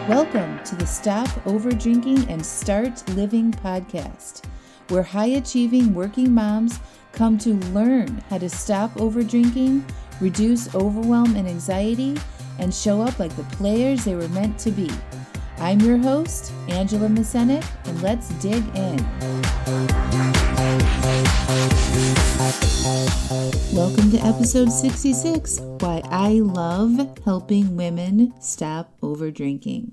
Welcome to the Stop Overdrinking and Start Living podcast, where high-achieving working moms come to learn how to stop overdrinking, reduce overwhelm and anxiety, and show up like the players they were meant to be. I'm your host, Angela Mascenik, and let's dig in. Welcome to episode 66, Why I Love Helping Women Stop Overdrinking.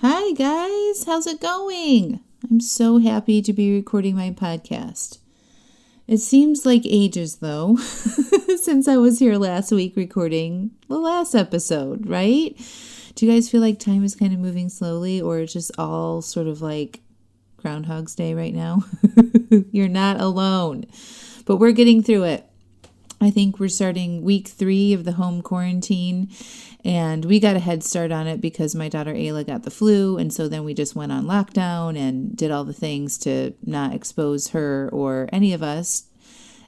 Hi guys, how's it going? I'm so happy to be recording my podcast. It seems like ages though, since I was here last week recording the last episode, right? Do you guys feel like time is kind of moving slowly, or it's just all sort of like Groundhog's Day right now? You're not alone, but we're getting through it. I think we're starting week 3 of the home quarantine, and we got a head start on it because my daughter Ayla got the flu, and so then we just went on lockdown and did all the things to not expose her or any of us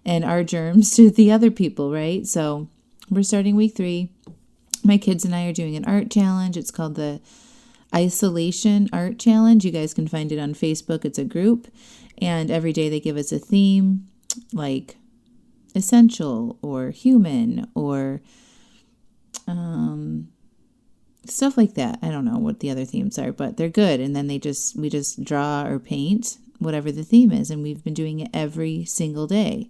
and our germs to the other people, right? So we're starting week 3. My kids and I are doing an art challenge. It's called the Isolation Art Challenge. You guys can find it on Facebook. It's a group. And every day they give us a theme, like essential or human or stuff like that. I don't know what the other themes are, but they're good. And then we just draw or paint whatever the theme is. And we've been doing it every single day.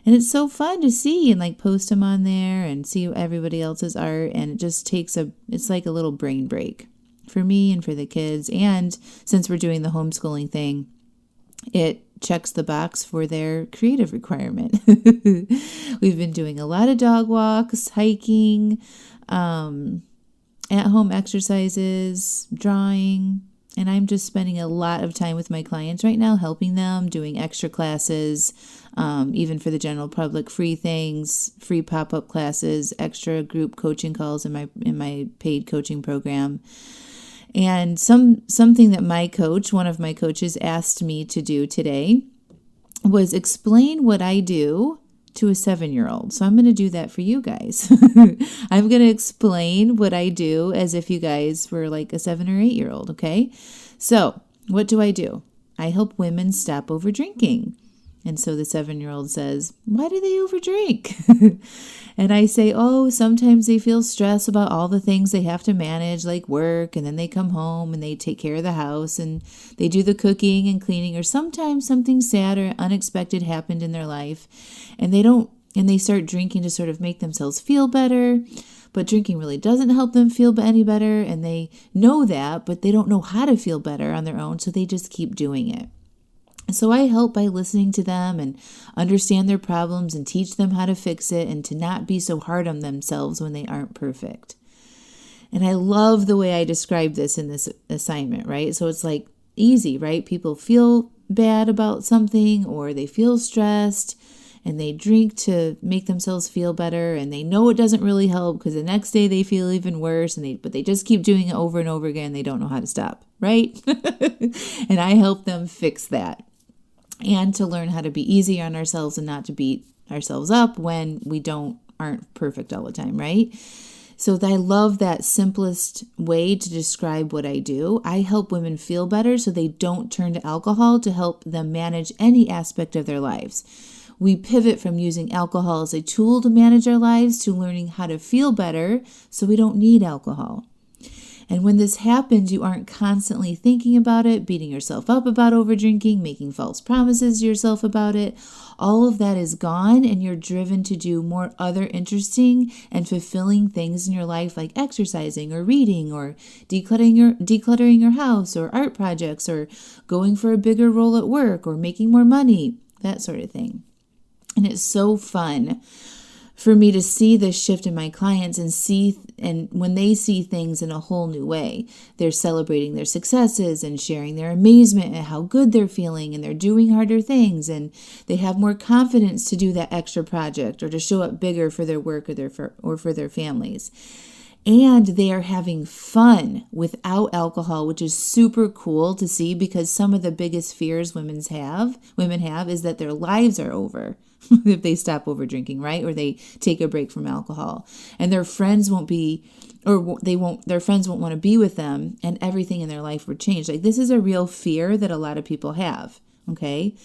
And it's so fun to see and like post them on there and see everybody else's art. And it just it's like a little brain break for me and for the kids. And since we're doing the homeschooling thing, it checks the box for their creative requirement. We've been doing a lot of dog walks, hiking, at-home exercises, drawing. And I'm just spending a lot of time with my clients right now, helping them, doing extra classes, even for the general public, free things, free pop-up classes, extra group coaching calls in my paid coaching program. And something that one of my coaches asked me to do today was explain what I do to a 7-year-old. So I'm going to do that for you guys. I'm going to explain what I do as if you guys were like a 7 or 8-year-old, okay? So what do? I help women stop overdrinking. And so the 7-year-old says, why do they overdrink? And I say, sometimes they feel stress about all the things they have to manage, like work, and then they come home and they take care of the house and they do the cooking and cleaning, or sometimes something sad or unexpected happened in their life and they start drinking to sort of make themselves feel better. But drinking really doesn't help them feel any better, and they know that, but they don't know how to feel better on their own, so they just keep doing it. So I help by listening to them and understand their problems and teach them how to fix it and to not be so hard on themselves when they aren't perfect. And I love the way I describe this in this assignment, right? So it's like easy, right? People feel bad about something or they feel stressed and they drink to make themselves feel better, and they know it doesn't really help because the next day they feel even worse, but they just keep doing it over and over again. They don't know how to stop, right? And I help them fix that. And to learn how to be easy on ourselves and not to beat ourselves up when we aren't perfect all the time, right? So I love that simplest way to describe what I do. I help women feel better so they don't turn to alcohol to help them manage any aspect of their lives. We pivot from using alcohol as a tool to manage our lives to learning how to feel better so we don't need alcohol. And when this happens, you aren't constantly thinking about it, beating yourself up about overdrinking, making false promises to yourself about it. All of that is gone, and you're driven to do more other interesting and fulfilling things in your life, like exercising or reading or decluttering your house or art projects or going for a bigger role at work or making more money, that sort of thing. And it's so fun for me to see this shift in my clients and when they see things in a whole new way. They're celebrating their successes and sharing their amazement at how good they're feeling, and they're doing harder things, and they have more confidence to do that extra project or to show up bigger for their work or for their families. And they are having fun without alcohol, which is super cool to see, because some of the biggest fears women have is that their lives are over if they stop over drinking, right? Or they take a break from alcohol. And their friends won't be, or their friends won't want to be with them, and everything in their life would change. Like, this is a real fear that a lot of people have, okay?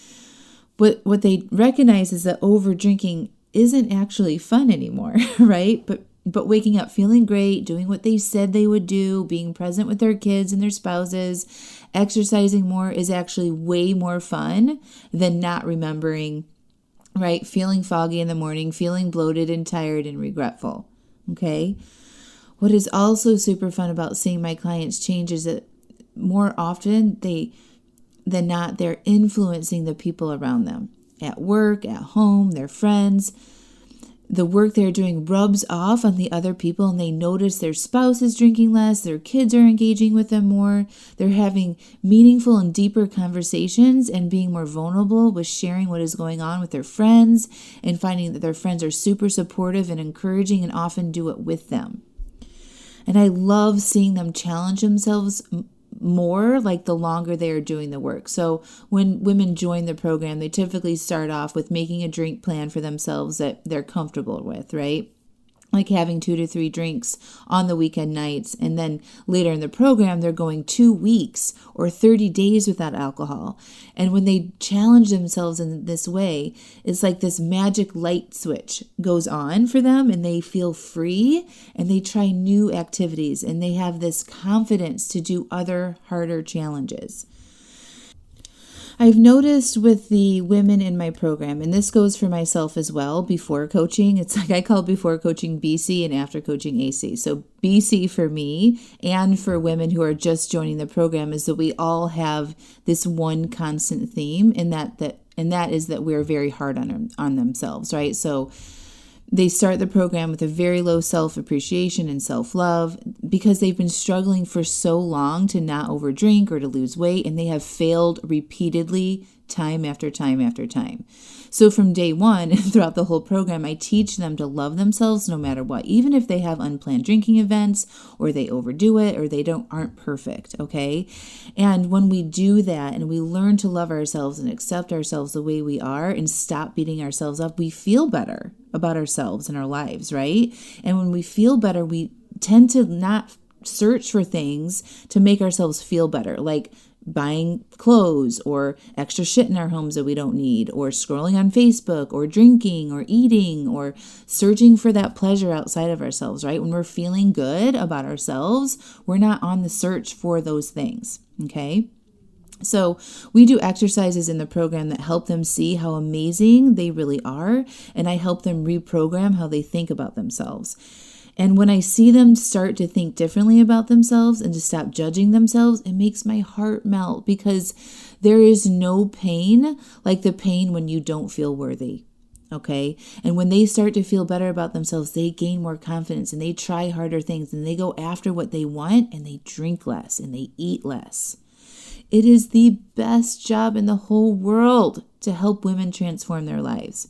But what they recognize is that over drinking isn't actually fun anymore, right? But waking up feeling great, doing what they said they would do, being present with their kids and their spouses, exercising more is actually way more fun than not remembering, right? Feeling foggy in the morning, feeling bloated and tired and regretful, okay? What is also super fun about seeing my clients change is that more often than not, they're influencing the people around them at work, at home, their friends. The work they're doing rubs off on the other people, and they notice their spouse is drinking less, their kids are engaging with them more, they're having meaningful and deeper conversations and being more vulnerable with sharing what is going on with their friends, and finding that their friends are super supportive and encouraging and often do it with them. And I love seeing them challenge themselves more, like the longer they are doing the work. So when women join the program, they typically start off with making a drink plan for themselves that they're comfortable with, right? Like having 2 to 3 drinks on the weekend nights. And then later in the program, they're going 2 weeks or 30 days without alcohol. And when they challenge themselves in this way, it's like this magic light switch goes on for them, and they feel free, and they try new activities, and they have this confidence to do other harder challenges. I've noticed with the women in my program, and this goes for myself as well, before coaching, it's like I call before coaching BC and after coaching AC. So BC for me and for women who are just joining the program is that we all have this one constant theme, and that is that we're very hard on themselves, right? So they start the program with a very low self-appreciation and self-love because they've been struggling for so long to not overdrink or to lose weight, and they have failed repeatedly time after time after time. So from day one and throughout the whole program, I teach them to love themselves no matter what, even if they have unplanned drinking events or they overdo it or they aren't perfect, okay? And when we do that and we learn to love ourselves and accept ourselves the way we are and stop beating ourselves up, we feel better about ourselves and our lives, right? And when we feel better, we tend to not search for things to make ourselves feel better, like buying clothes or extra shit in our homes that we don't need, or scrolling on Facebook, or drinking, or eating, or searching for that pleasure outside of ourselves, right? When we're feeling good about ourselves, we're not on the search for those things, okay? So we do exercises in the program that help them see how amazing they really are, and I help them reprogram how they think about themselves. And when I see them start to think differently about themselves and to stop judging themselves, it makes my heart melt, because there is no pain like the pain when you don't feel worthy. Okay. And when they start to feel better about themselves, they gain more confidence and they try harder things and they go after what they want, and they drink less and they eat less. It is the best job in the whole world to help women transform their lives.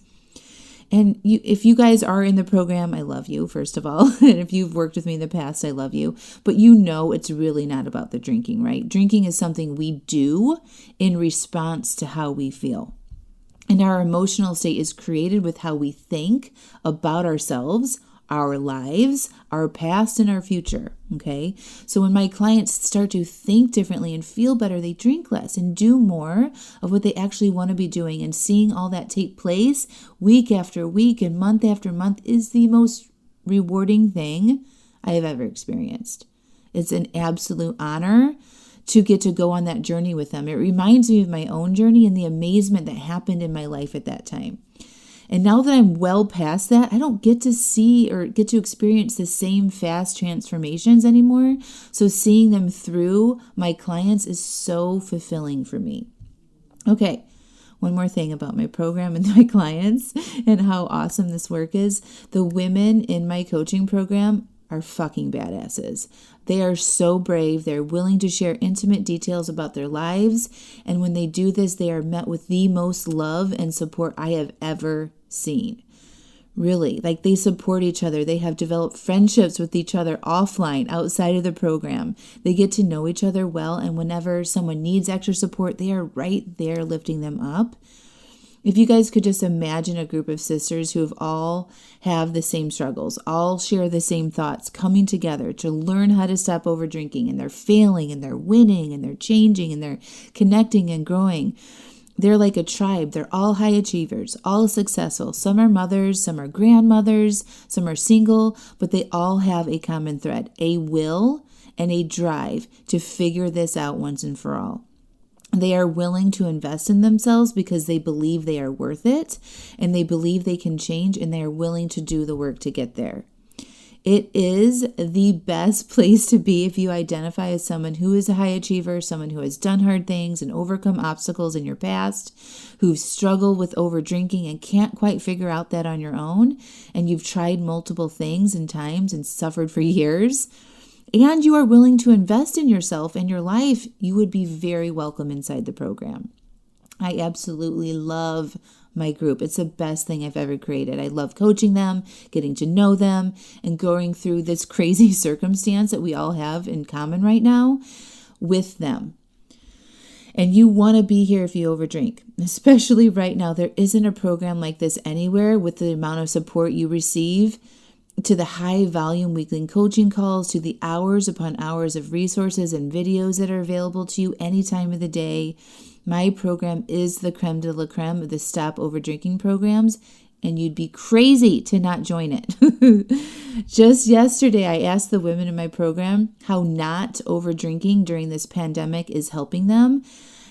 And if you guys are in the program, I love you, first of all. And if you've worked with me in the past, I love you. But you know it's really not about the drinking, right? Drinking is something we do in response to how we feel. And our emotional state is created with how we think about ourselves, our lives, our past, and our future, okay? So when my clients start to think differently and feel better, they drink less and do more of what they actually want to be doing. And seeing all that take place week after week and month after month is the most rewarding thing I have ever experienced. It's an absolute honor to get to go on that journey with them. It reminds me of my own journey and the amazement that happened in my life at that time. And now that I'm well past that, I don't get to see or get to experience the same fast transformations anymore. So seeing them through my clients is so fulfilling for me. Okay, one more thing about my program and my clients and how awesome this work is. The women in my coaching program are fucking badasses. They are so brave. They're willing to share intimate details about their lives. And when they do this, they are met with the most love and support I have ever seen. Really, like they support each other. They have developed friendships with each other offline, outside of the program. They get to know each other well. And whenever someone needs extra support, they are right there lifting them up. If you guys could just imagine a group of sisters who have all have the same struggles, all share the same thoughts, coming together to learn how to stop over drinking, and they're failing and they're winning and they're changing and they're connecting and growing. They're like a tribe. They're all high achievers, all successful. Some are mothers, some are grandmothers, some are single, but they all have a common thread, a will and a drive to figure this out once and for all. They are willing to invest in themselves because they believe they are worth it, and they believe they can change, and they are willing to do the work to get there. It is the best place to be if you identify as someone who is a high achiever, someone who has done hard things and overcome obstacles in your past, who've struggled with over drinking and can't quite figure out that on your own, and you've tried multiple things and times and suffered for years, and you are willing to invest in yourself and your life. You would be very welcome inside the program. I absolutely love my group. It's the best thing I've ever created. I love coaching them, getting to know them, and going through this crazy circumstance that we all have in common right now with them. And you want to be here if you overdrink, especially right now. There isn't a program like this anywhere with the amount of support you receive, to the high volume weekly coaching calls, to the hours upon hours of resources and videos that are available to you any time of the day. My program is the creme de la creme of the Stop Over Drinking programs, and you'd be crazy to not join it. Just yesterday, I asked the women in my program how not over drinking during this pandemic is helping them,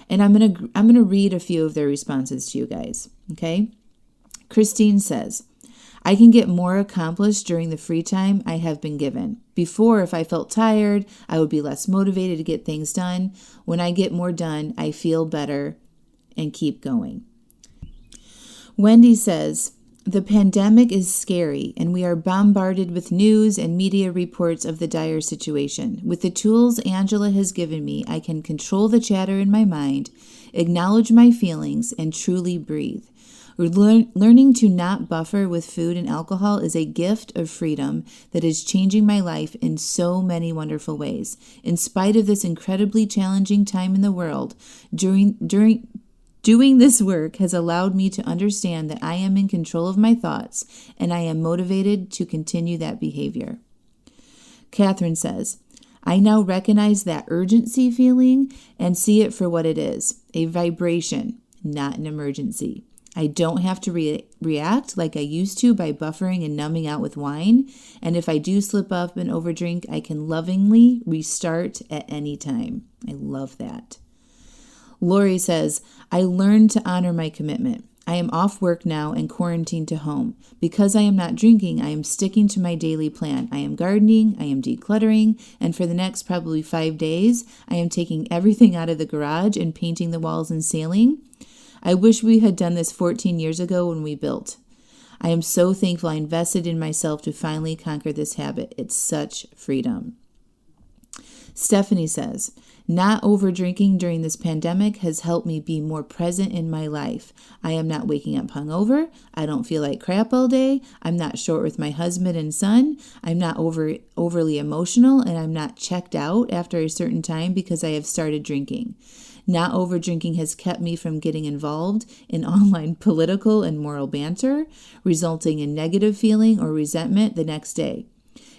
and I'm gonna read a few of their responses to you guys. Okay, Christine says, I can get more accomplished during the free time I have been given. Before, if I felt tired, I would be less motivated to get things done. When I get more done, I feel better and keep going. Wendy says, the pandemic is scary, and we are bombarded with news and media reports of the dire situation. With the tools Angela has given me, I can control the chatter in my mind, acknowledge my feelings, and truly breathe. Learning to not buffer with food and alcohol is a gift of freedom that is changing my life in so many wonderful ways. In spite of this incredibly challenging time in the world, doing this work has allowed me to understand that I am in control of my thoughts, and I am motivated to continue that behavior. Catherine says, I now recognize that urgency feeling and see it for what it is, a vibration, not an emergency. I don't have to react like I used to by buffering and numbing out with wine. And if I do slip up and overdrink, I can lovingly restart at any time. I love that. Lori says, I learned to honor my commitment. I am off work now and quarantined to home. Because I am not drinking, I am sticking to my daily plan. I am gardening, I am decluttering, and for the next probably 5 days, I am taking everything out of the garage and painting the walls and ceiling. I wish we had done this 14 years ago when we built. I am so thankful I invested in myself to finally conquer this habit. It's such freedom. Stephanie says, not over drinking during this pandemic has helped me be more present in my life. I am not waking up hungover. I don't feel like crap all day. I'm not short with my husband and son. I'm not overly emotional, and I'm not checked out after a certain time because I have started drinking. Not over drinking has kept me from getting involved in online political and moral banter, resulting in negative feeling or resentment the next day.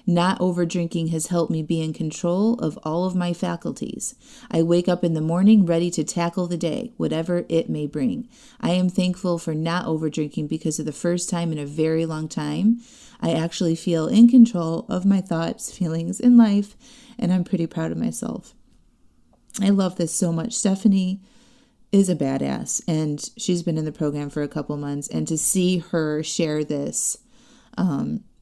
Not over drinking has helped me be in control of all of my faculties. I wake up in the morning ready to tackle the day, whatever it may bring. I am thankful for not over drinking because for the first time in a very long time, I actually feel in control of my thoughts, feelings, and life, and I'm pretty proud of myself. I love this so much. Stephanie is a badass, and she's been in the program for a couple months, and to see her share this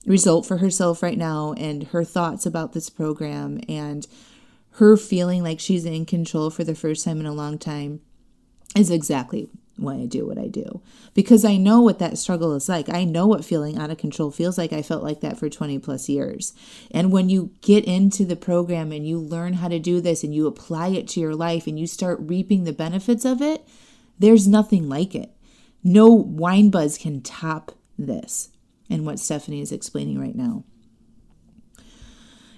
result for herself right now and her thoughts about this program and her feeling like she's in control for the first time in a long time is exactly why I do what I do. Because I know what that struggle is like. I know what feeling out of control feels like. I felt like that for 20 plus years. And when you get into the program and you learn how to do this and you apply it to your life and you start reaping the benefits of it, there's nothing like it. No wine buzz can top this and what Stephanie is explaining right now.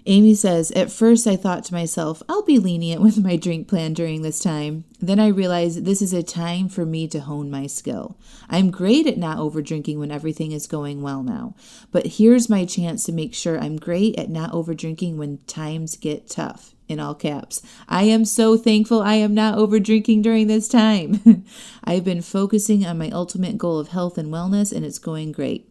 Amy says, at first I thought to myself, I'll be lenient with my drink plan during this time. Then I realized this is a time for me to hone my skill. I'm great at not over drinking when everything is going well now. But here's my chance to make sure I'm great at not over drinking when times get tough. In all caps. I am so thankful I am not over drinking during this time. I've been focusing on my ultimate goal of health and wellness, and it's going great.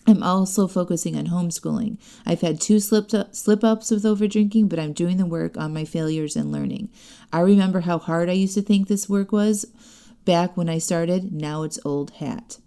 I'm also focusing on homeschooling. I've had 2 slip-ups with overdrinking, but I'm doing the work on my failures and learning. I remember how hard I used to think this work was back when I started. Now it's old hat.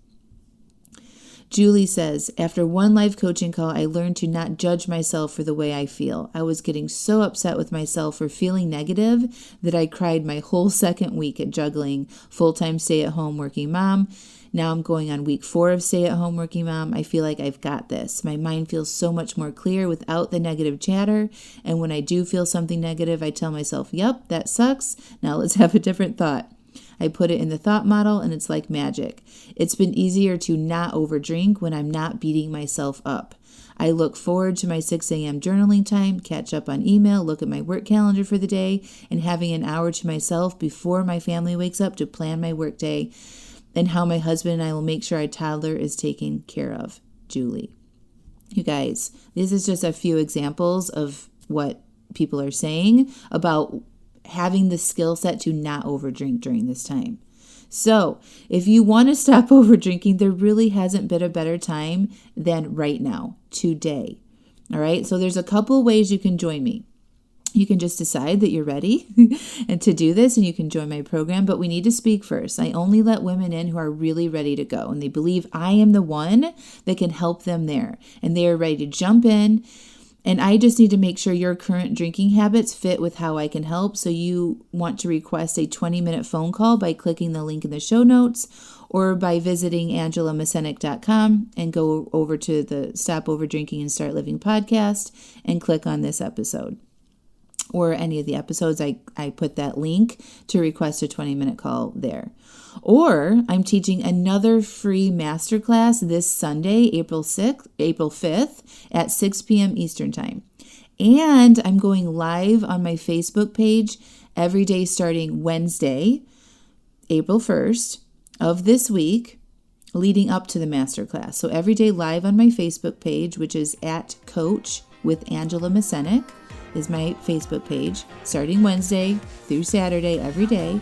Julie says, after one life coaching call, I learned to not judge myself for the way I feel. I was getting so upset with myself for feeling negative that I cried my whole second week at juggling full-time stay-at-home working mom. Now I'm going on week 4 of stay-at-home working mom. I feel like I've got this. My mind feels so much more clear without the negative chatter. And when I do feel something negative, I tell myself, yep, that sucks. Now let's have a different thought. I put it in the thought model, and it's like magic. It's been easier to not overdrink when I'm not beating myself up. I look forward to my 6 a.m. journaling time, catch up on email, look at my work calendar for the day, and having an hour to myself before my family wakes up to plan my work day and how my husband and I will make sure our toddler is taken care of. Julie. You guys, this is just a few examples of what people are saying about having the skill set to not overdrink during this time. So if you want to stop over drinking, there really hasn't been a better time than right now, today. All right. So there's a couple ways you can join me. You can just decide that you're ready and to do this, and you can join my program, but we need to speak first. I only let women in who are really ready to go, and they believe I am the one that can help them there, and they are ready to jump in. And I just need to make sure your current drinking habits fit with how I can help. So you want to request a 20-minute phone call by clicking the link in the show notes or by visiting AngelaMascenik.com and go over to the Stop Over Drinking and Start Living podcast and click on this episode. Or any of the episodes, I put that link to request a 20-minute call there. Or I'm teaching another free masterclass this Sunday, April 5th at 6 p.m. Eastern Time. And I'm going live on my Facebook page every day starting Wednesday, April 1st of this week, leading up to the masterclass. So every day live on my Facebook page, which is at Coach with Angela Mascenik, is my Facebook page, starting Wednesday through Saturday every day,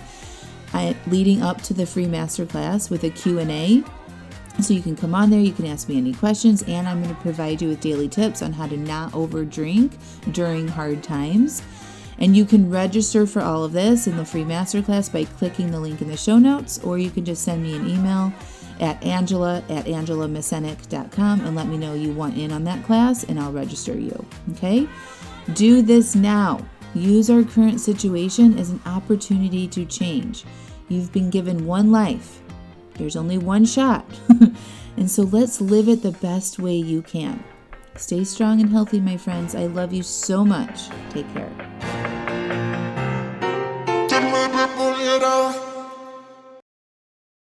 leading up to the free masterclass with a Q&A. So you can come on there, you can ask me any questions, and I'm going to provide you with daily tips on how to not overdrink during hard times. And you can register for all of this in the free masterclass by clicking the link in the show notes, or you can just send me an email at angela@angelamascenik.com and let me know you want in on that class, and I'll register you. Okay? Do this now. Use our current situation as an opportunity to change. You've been given one life. There's only one shot. And so let's live it the best way you can. Stay strong and healthy, my friends. I love you so much. Take care.